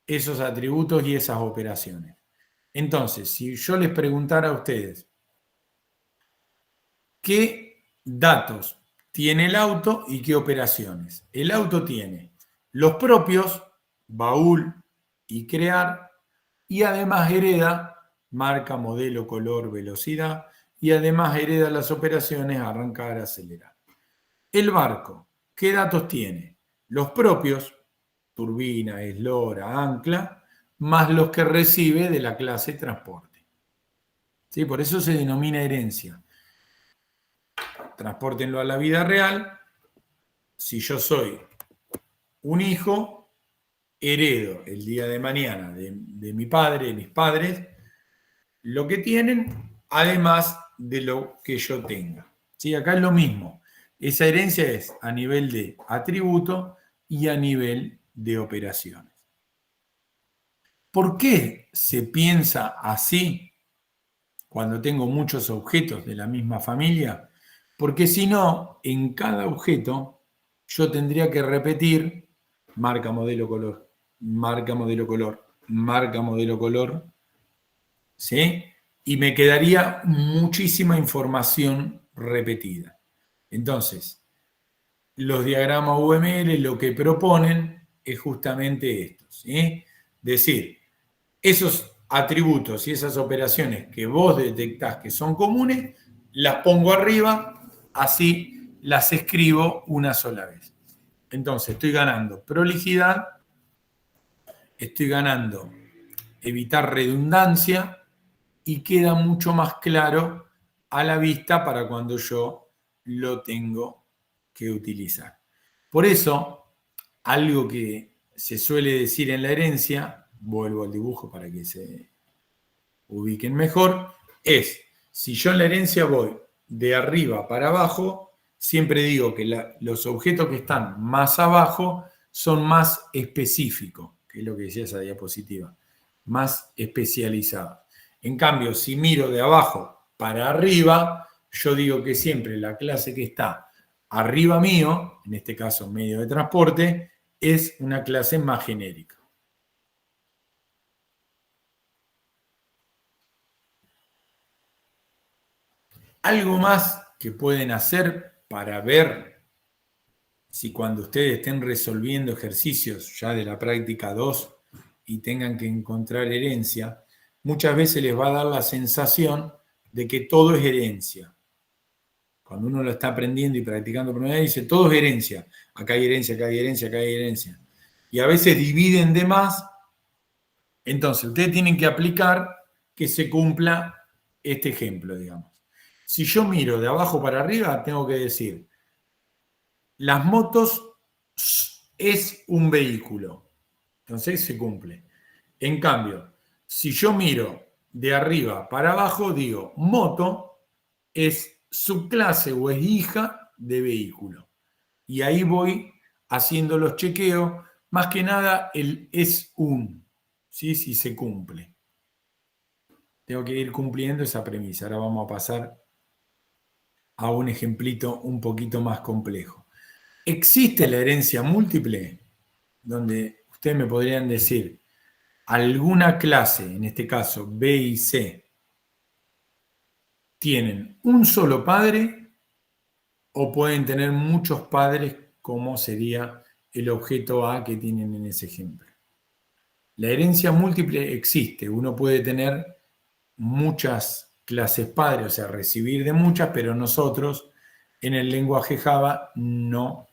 esos atributos y esas operaciones. Entonces, si yo les preguntara a ustedes, ¿qué datos tiene el auto y qué operaciones? El auto tiene los propios, baúl y crear, y además hereda marca, modelo, color, velocidad, y además hereda las operaciones arrancar, acelerar. El barco, ¿qué datos tiene? Los propios, turbina, eslora, ancla, más los que recibe de la clase transporte. ¿Sí? Por eso se denomina herencia. Transpórtenlo a la vida real. Si yo soy un hijo, heredo el día de mañana de mi padre, de mis padres, lo que tienen, además de lo que yo tenga. ¿Sí? Acá es lo mismo. Esa herencia es a nivel de atributo y a nivel de operaciones. ¿Por qué se piensa así cuando tengo muchos objetos de la misma familia? Porque si no, en cada objeto yo tendría que repetir marca, modelo, color, marca, modelo, color, marca, modelo, color, ¿sí? Y me quedaría muchísima información repetida. Entonces, los diagramas UML lo que proponen es justamente esto, ¿sí? Decir, esos atributos y esas operaciones que vos detectás que son comunes, las pongo arriba, así las escribo una sola vez. Entonces, estoy ganando prolijidad, estoy ganando evitar redundancia y queda mucho más claro a la vista para cuando yo lo tengo que utilizar. Por eso, algo que se suele decir en la herencia, vuelvo al dibujo para que se ubiquen mejor, es, si yo en la herencia voy de arriba para abajo, siempre digo que los objetos que están más abajo son más específicos, que es lo que decía esa diapositiva, más especializados. En cambio, si miro de abajo para arriba, yo digo que siempre la clase que está arriba mío, en este caso medio de transporte, es una clase más genérica. Algo más que pueden hacer para ver si cuando ustedes estén resolviendo ejercicios ya de la práctica 2 y tengan que encontrar herencia, muchas veces les va a dar la sensación de que todo es herencia. Cuando uno lo está aprendiendo y practicando por primera vez, dice, todo es herencia. Acá hay herencia, acá hay herencia, acá hay herencia. Y a veces dividen de más. Entonces, ustedes tienen que aplicar que se cumpla este ejemplo, digamos. Si yo miro de abajo para arriba, tengo que decir, las motos es un vehículo. Entonces se cumple. En cambio, si yo miro de arriba para abajo, digo, moto es subclase o es hija de vehículo. Y ahí voy haciendo los chequeos. Más que nada, el es un, ¿sí? Si se cumple. Tengo que ir cumpliendo esa premisa. Ahora vamos a pasar a un ejemplito un poquito más complejo. ¿Existe la herencia múltiple? Donde ustedes me podrían decir, alguna clase, en este caso B y C, tienen un solo padre o pueden tener muchos padres, como sería el objeto A que tienen en ese ejemplo. La herencia múltiple existe, uno puede tener muchas clases padres, o sea, recibir de muchas, pero nosotros en el lenguaje Java no,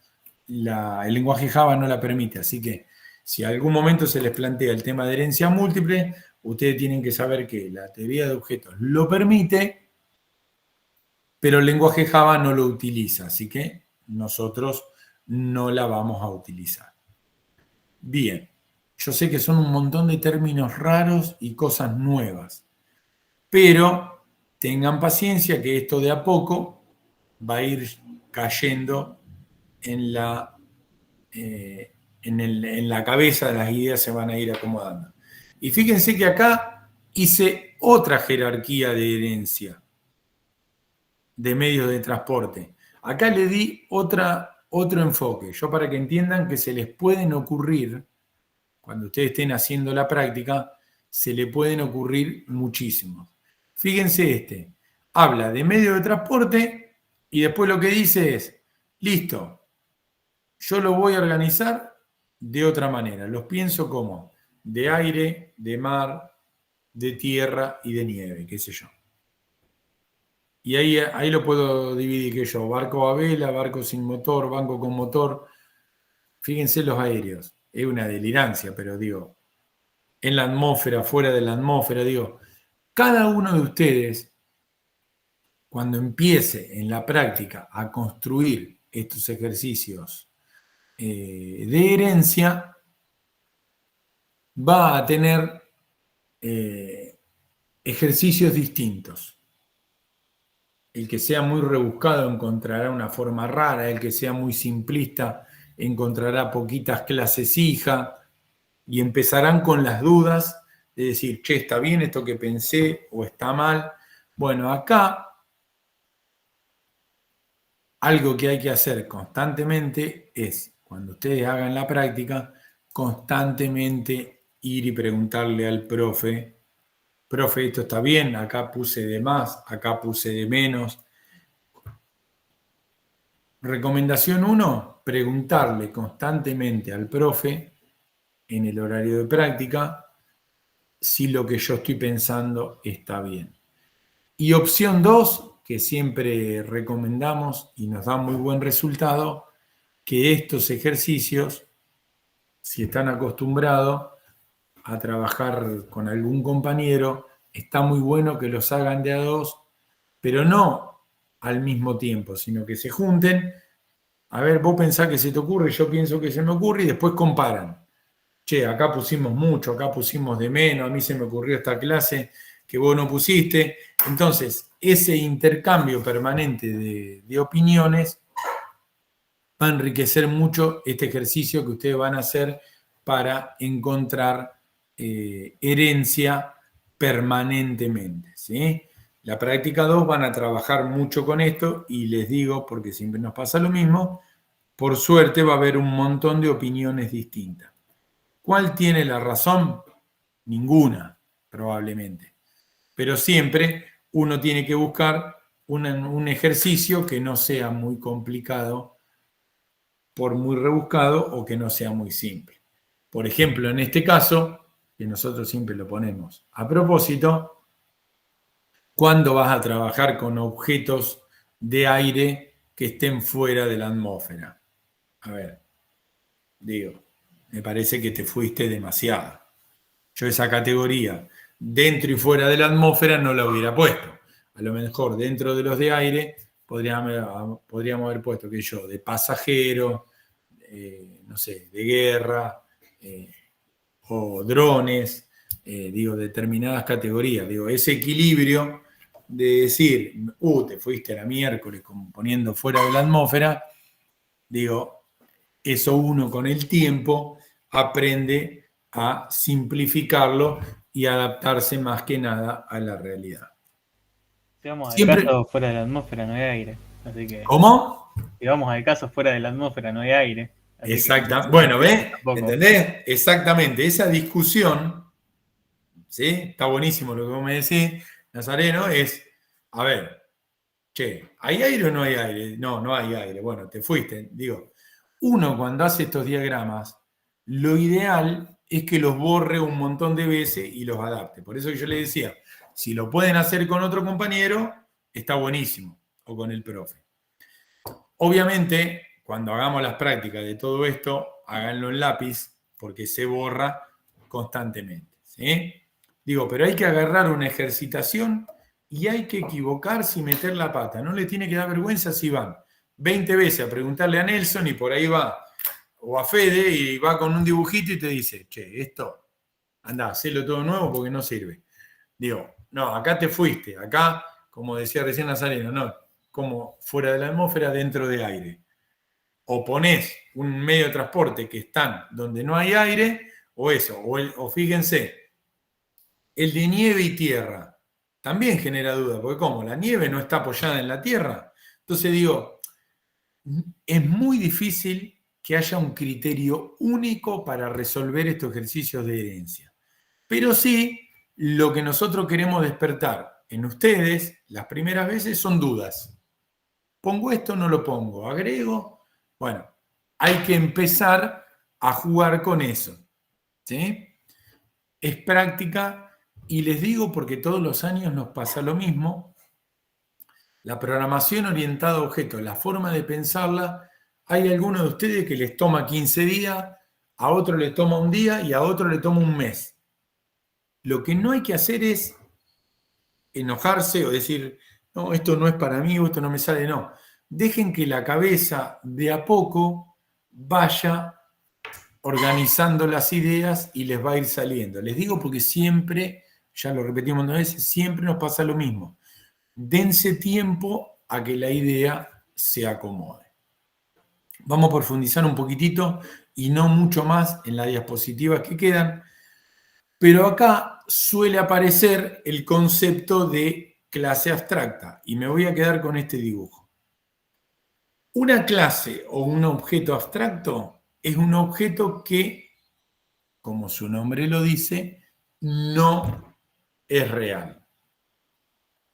el lenguaje Java no la permite, así que si a algún momento se les plantea el tema de herencia múltiple, ustedes tienen que saber que la teoría de objetos lo permite, pero el lenguaje Java no lo utiliza, así que nosotros no la vamos a utilizar. Bien, yo sé que son un montón de términos raros y cosas nuevas, pero tengan paciencia que esto de a poco va a ir cayendo en en la cabeza, las ideas se van a ir acomodando. Y fíjense que acá hice otra jerarquía de herencia de medios de transporte. Acá le di otro enfoque. Yo para que entiendan que se les pueden ocurrir, cuando ustedes estén haciendo la práctica, se le pueden ocurrir muchísimos. Fíjense este. Habla de medio de transporte y después lo que dice es, listo, yo lo voy a organizar de otra manera. Los pienso como de aire, de mar, de tierra y de nieve, qué sé yo. Y ahí lo puedo dividir, que yo, barco a vela, barco sin motor, barco con motor. Fíjense los aéreos. Es una delirancia, pero digo, en la atmósfera, fuera de la atmósfera, digo, cada uno de ustedes, cuando empiece en la práctica a construir estos ejercicios de herencia, va a tener ejercicios distintos. El que sea muy rebuscado encontrará una forma rara, el que sea muy simplista encontrará poquitas clases hija y empezarán con las dudas de decir, che, ¿está bien esto que pensé o está mal? Bueno, acá algo que hay que hacer constantemente es, cuando ustedes hagan la práctica, constantemente ir y preguntarle al profe, esto está bien, acá puse de más, acá puse de menos. Recomendación 1, preguntarle constantemente al profe en el horario de práctica si lo que yo estoy pensando está bien. Y opción 2, que siempre recomendamos y nos da muy buen resultado, que estos ejercicios, si están acostumbrados a trabajar con algún compañero, está muy bueno que los hagan de a dos, pero no al mismo tiempo, sino que se junten. A ver, vos pensás que se te ocurre, yo pienso que se me ocurre y después comparan. Che, acá pusimos mucho, acá pusimos de menos, a mí se me ocurrió esta clase que vos no pusiste. Entonces, ese intercambio permanente de opiniones va a enriquecer mucho este ejercicio que ustedes van a hacer para encontrar herencia permanentemente, ¿sí? La práctica 2 van a trabajar mucho con esto y les digo, porque siempre nos pasa lo mismo, por suerte va a haber un montón de opiniones distintas. ¿Cuál tiene la razón? Ninguna, probablemente. Pero siempre uno tiene que buscar un ejercicio que no sea muy complicado, por muy rebuscado o que no sea muy simple. Por ejemplo, en este caso, que nosotros siempre lo ponemos a propósito, ¿cuándo vas a trabajar con objetos de aire que estén fuera de la atmósfera? A ver, digo, me parece que te fuiste demasiado. Yo esa categoría, dentro y fuera de la atmósfera, no la hubiera puesto. A lo mejor dentro de los de aire podríamos haber puesto, que yo, de pasajero, no sé, de guerra, o drones, digo, determinadas categorías. Digo, ese equilibrio de decir, te fuiste a la miércoles como poniendo fuera de la atmósfera, digo, eso uno con el tiempo aprende a simplificarlo y adaptarse más que nada a la realidad. Si vamos al Siempre. caso, fuera de la atmósfera no hay aire. Así que, ¿Cómo? si vamos al caso, fuera de la atmósfera no hay aire. Así que Exacta. no Bueno, sirve ¿ves? tampoco. ¿Entendés? Exactamente. Esa discusión, ¿sí? Está buenísimo lo que vos me decís, Nazareno, es, a ver, che, ¿hay aire o no hay aire? No, no hay aire. Bueno, te fuiste. Digo, uno cuando hace estos diagramas, lo ideal es que los borre un montón de veces y los adapte. Por eso yo le decía, si lo pueden hacer con otro compañero, está buenísimo, o con el profe. Obviamente, cuando hagamos las prácticas de todo esto, háganlo en lápiz, porque se borra constantemente, ¿sí? Digo, pero hay que agarrar una ejercitación y hay que equivocarse y meter la pata. No le tiene que dar vergüenza si van 20 veces a preguntarle a Nelson y por ahí va, o a Fede, y va con un dibujito y te dice, che, esto, anda, hacelo todo nuevo porque no sirve. Digo, no, acá te fuiste, acá, como decía recién Nazareno, no, como fuera de la atmósfera, dentro de aire. O ponés un medio de transporte que están donde no hay aire, o eso, o fíjense, el de nieve y tierra también genera duda, porque como la nieve no está apoyada en la tierra, entonces digo, es muy difícil que haya un criterio único para resolver estos ejercicios de herencia. Pero sí, lo que nosotros queremos despertar en ustedes las primeras veces son dudas. ¿Pongo esto o no lo pongo? ¿Agrego? Bueno, hay que empezar a jugar con eso. ¿Sí? Es práctica y les digo porque todos los años nos pasa lo mismo. La programación orientada a objetos, la forma de pensarla, hay algunos de ustedes que les toma 15 días, a otro le toma un día y a otro le toma un mes. Lo que no hay que hacer es enojarse o decir, no, esto no es para mí o esto no me sale, no. Dejen que la cabeza de a poco vaya organizando las ideas y les va a ir saliendo. Les digo porque siempre, ya lo repetimos una vez, siempre nos pasa lo mismo. Dense tiempo a que la idea se acomode. Vamos a profundizar un poquitito y no mucho más en las diapositivas que quedan, pero acá suele aparecer el concepto de clase abstracta y me voy a quedar con este dibujo. Una clase o un objeto abstracto es un objeto que, como su nombre lo dice, no es real.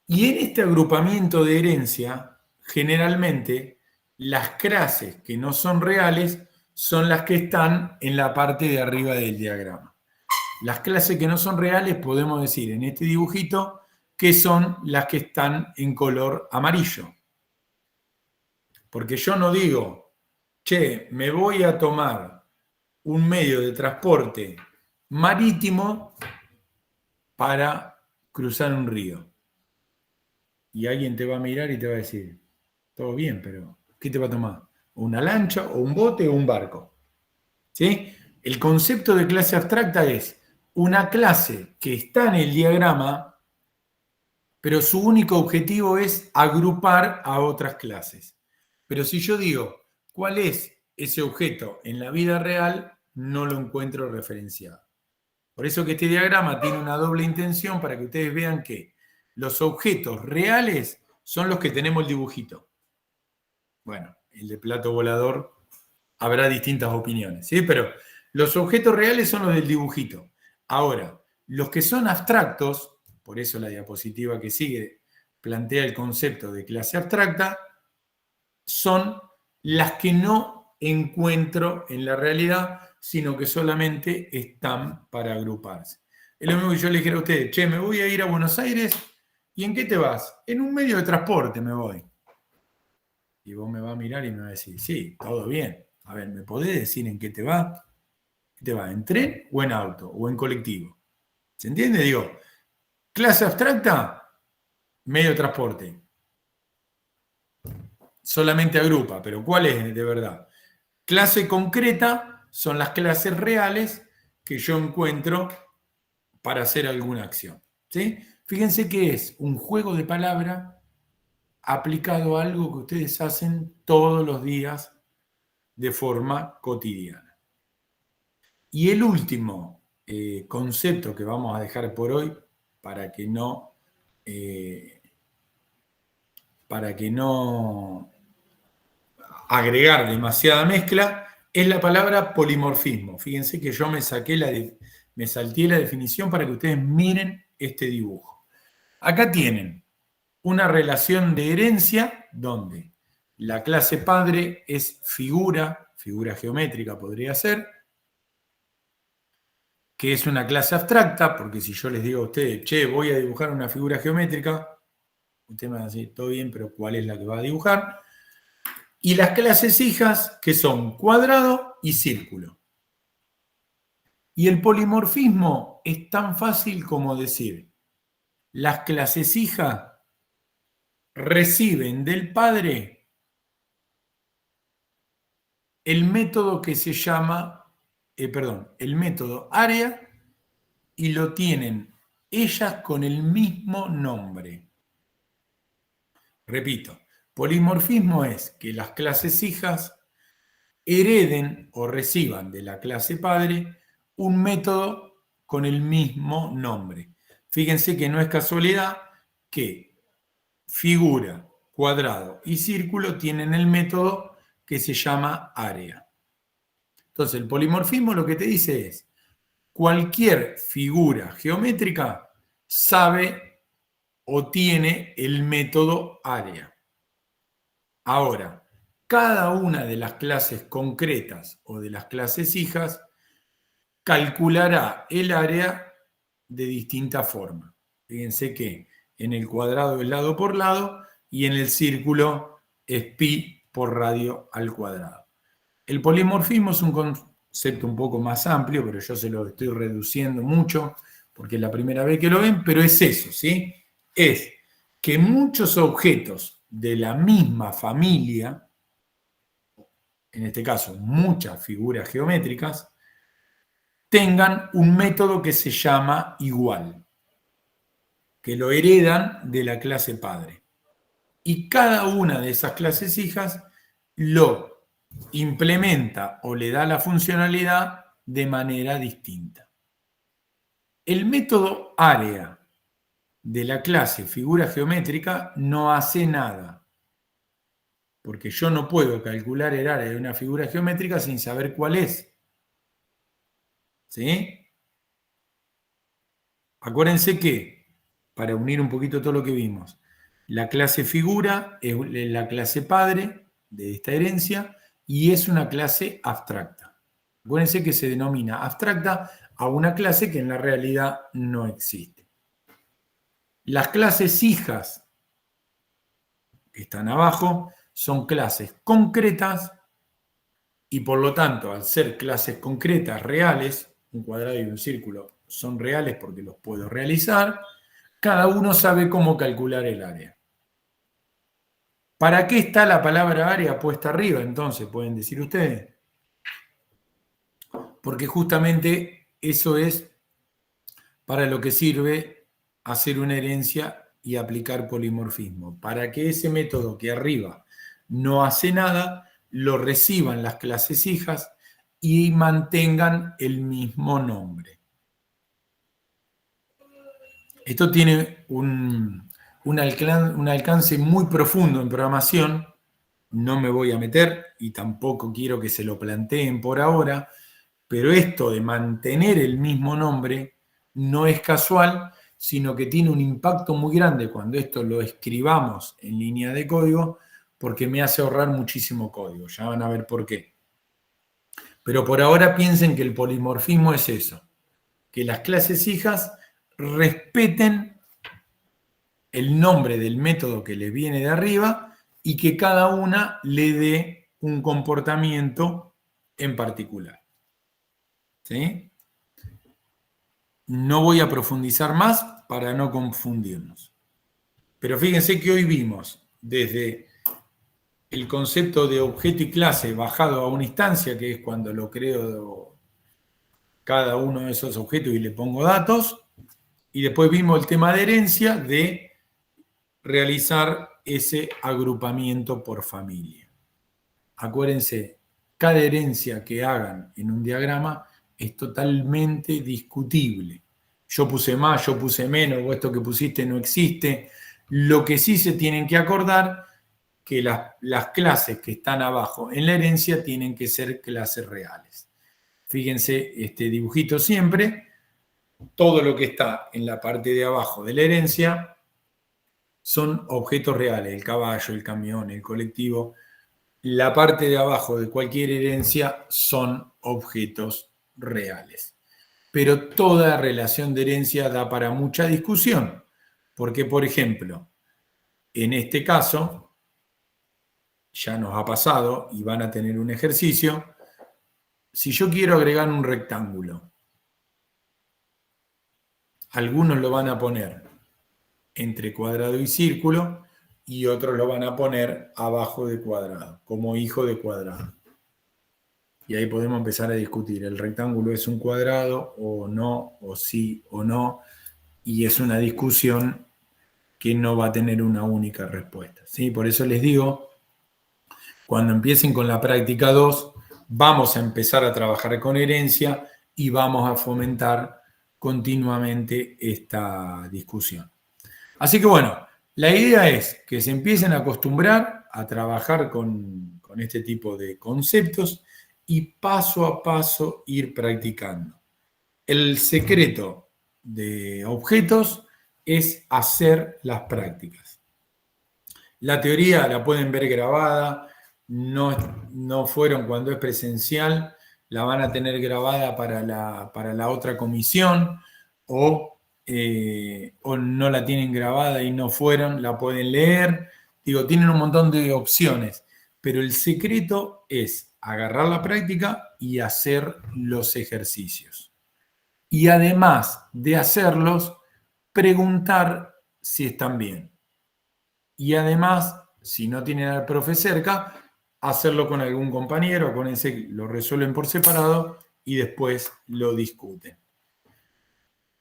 Y en este agrupamiento de herencia, generalmente las clases que no son reales son las que están en la parte de arriba del diagrama. Las clases que no son reales podemos decir en este dibujito que son las que están en color amarillo. Porque yo no digo, che, me voy a tomar un medio de transporte marítimo para cruzar un río. Y alguien te va a mirar y te va a decir, todo bien, pero ¿qué te va a tomar? ¿Una lancha o un bote o un barco? ¿Sí? El concepto de clase abstracta es una clase que está en el diagrama, pero su único objetivo es agrupar a otras clases. Pero si yo digo, ¿cuál es ese objeto en la vida real? No lo encuentro referenciado. Por eso que este diagrama tiene una doble intención para que ustedes vean que los objetos reales son los que tenemos el dibujito. Bueno, el de plato volador habrá distintas opiniones, ¿sí? Pero los objetos reales son los del dibujito. Ahora, los que son abstractos, por eso la diapositiva que sigue plantea el concepto de clase abstracta, son las que no encuentro en la realidad, sino que solamente están para agruparse. Es lo mismo que yo le dijera a ustedes, che, me voy a ir a Buenos Aires, ¿y en qué te vas? En un medio de transporte me voy. Y vos me vas a mirar y me vas a decir, sí, todo bien. A ver, ¿me podés decir en qué te va? ¿Qué te va? ¿En tren o en auto o en colectivo? ¿Se entiende? Digo, clase abstracta, medio de transporte. Solamente agrupa, pero ¿cuál es de verdad? Clase concreta son las clases reales que yo encuentro para hacer alguna acción. ¿Sí? Fíjense que es un juego de palabras aplicado a algo que ustedes hacen todos los días de forma cotidiana. Y el último concepto que vamos a dejar por hoy, para que no agregar demasiada mezcla, es la palabra polimorfismo. Fíjense que yo me salté la definición para que ustedes miren este dibujo. Acá tienen una relación de herencia donde la clase padre es figura geométrica podría ser, que es una clase abstracta, porque si yo les digo a ustedes, che, voy a dibujar una figura geométrica, ustedes me van a decir, todo bien, pero ¿cuál es la que va a dibujar? Y las clases hijas, que son cuadrado y círculo. Y el polimorfismo es tan fácil como decir, las clases hijas reciben del padre el método que se llama, el método área, y lo tienen ellas con el mismo nombre. Repito, polimorfismo es que las clases hijas hereden o reciban de la clase padre un método con el mismo nombre. Fíjense que no es casualidad que figura, cuadrado y círculo tienen el método que se llama área. Entonces, el polimorfismo lo que te dice es, cualquier figura geométrica sabe o tiene el método área. Ahora, cada una de las clases concretas o de las clases hijas calculará el área de distinta forma. Fíjense que en el cuadrado es lado por lado y en el círculo es pi por radio al cuadrado. El polimorfismo es un concepto un poco más amplio, pero yo se lo estoy reduciendo mucho porque es la primera vez que lo ven, pero es eso, ¿sí? Es que muchos objetos de la misma familia, en este caso muchas figuras geométricas, tengan un método que se llama igual, que lo heredan de la clase padre. Y cada una de esas clases hijas lo implementa o le da la funcionalidad de manera distinta. El método área de la clase figura geométrica no hace nada, porque yo no puedo calcular el área de una figura geométrica sin saber cuál es. ¿Sí? Acuérdense que, para unir un poquito todo lo que vimos, la clase figura es la clase padre de esta herencia y es una clase abstracta. Acuérdense que se denomina abstracta a una clase que en la realidad no existe. Las clases hijas que están abajo son clases concretas y por lo tanto, al ser clases concretas, reales, un cuadrado y un círculo son reales porque los puedo realizar, cada uno sabe cómo calcular el área. ¿Para qué está la palabra área puesta arriba? Entonces, pueden decir ustedes. Porque justamente eso es para lo que sirve hacer una herencia y aplicar polimorfismo. Para que ese método que arriba no hace nada, lo reciban las clases hijas y mantengan el mismo nombre. Esto tiene un alcance muy profundo en programación. No me voy a meter y tampoco quiero que se lo planteen por ahora, pero esto de mantener el mismo nombre no es casual, sino que tiene un impacto muy grande cuando esto lo escribamos en línea de código, porque me hace ahorrar muchísimo código. Ya van a ver por qué. Pero por ahora piensen que el polimorfismo es eso, que las clases hijas respeten el nombre del método que le viene de arriba y que cada una le dé un comportamiento en particular. ¿Sí? No voy a profundizar más para no confundirnos. Pero fíjense que hoy vimos desde el concepto de objeto y clase bajado a una instancia, que es cuando lo creo cada uno de esos objetos y le pongo datos, y después vimos el tema de herencia, de realizar ese agrupamiento por familia. Acuérdense, cada herencia que hagan en un diagrama es totalmente discutible. Yo puse más, yo puse menos, o esto que pusiste no existe. Lo que sí se tienen que acordar que las clases que están abajo en la herencia tienen que ser clases reales. Fíjense este dibujito siempre. Todo lo que está en la parte de abajo de la herencia son objetos reales, el caballo, el camión, el colectivo. La parte de abajo de cualquier herencia son objetos reales. Pero toda relación de herencia da para mucha discusión, porque, por ejemplo, en este caso, ya nos ha pasado y van a tener un ejercicio, si yo quiero agregar un rectángulo, algunos lo van a poner entre cuadrado y círculo y otros lo van a poner abajo de cuadrado, como hijo de cuadrado. Y ahí podemos empezar a discutir, ¿el rectángulo es un cuadrado o no, o sí o no? Y es una discusión que no va a tener una única respuesta, ¿sí? Por eso les digo, cuando empiecen con la práctica 2, vamos a empezar a trabajar con herencia y vamos a fomentar continuamente esta discusión. Así que bueno, la idea es que se empiecen a acostumbrar a trabajar con este tipo de conceptos y paso a paso ir practicando. El secreto de objetos es hacer las prácticas. La teoría la pueden ver grabada, no fueron cuando es presencial, la van a tener grabada para la otra comisión o no la tienen grabada y no fueron, la pueden leer. Digo, tienen un montón de opciones, pero el secreto es agarrar la práctica y hacer los ejercicios. Y además de hacerlos, preguntar si están bien. Y además, si no tienen al profe cerca, hacerlo con algún compañero, acuérdense, lo resuelven por separado y después lo discuten.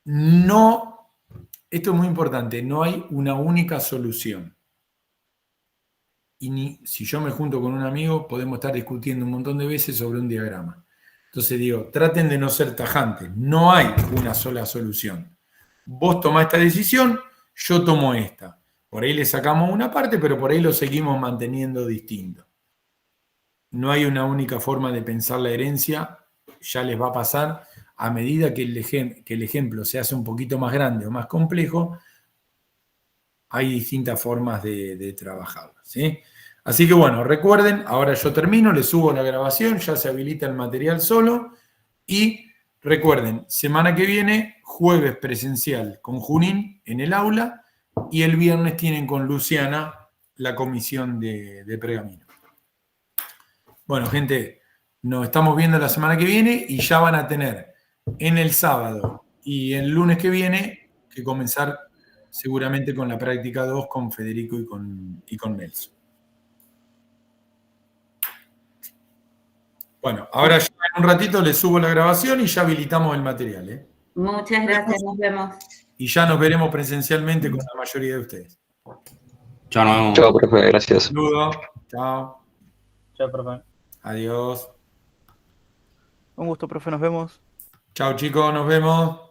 No, esto es muy importante, no hay una única solución. y si yo me junto con un amigo, podemos estar discutiendo un montón de veces sobre un diagrama. Entonces digo, traten de no ser tajantes. No hay una sola solución. Vos tomás esta decisión, yo tomo esta. Por ahí le sacamos una parte, pero por ahí lo seguimos manteniendo distinto. No hay una única forma de pensar la herencia. Ya les va a pasar a medida que el ejemplo se hace un poquito más grande o más complejo. Hay distintas formas de trabajarlo, ¿sí? Así que bueno, recuerden, ahora yo termino, les subo la grabación, ya se habilita el material solo y recuerden, semana que viene, jueves presencial con Junín en el aula y el viernes tienen con Luciana la comisión de pergamino. Bueno, gente, nos estamos viendo la semana que viene y ya van a tener en el sábado y el lunes que viene que comenzar seguramente con la práctica 2 con Federico y con Nelson. Bueno, ahora ya en un ratito les subo la grabación y ya habilitamos el material, ¿eh? Muchas gracias, nos vemos. Y ya nos veremos presencialmente con la mayoría de ustedes. Chao, nos vemos. Chao, profe, gracias. Saludos. Chao. Chao, profe. Adiós. Un gusto, profe, nos vemos. Chao, chicos, nos vemos.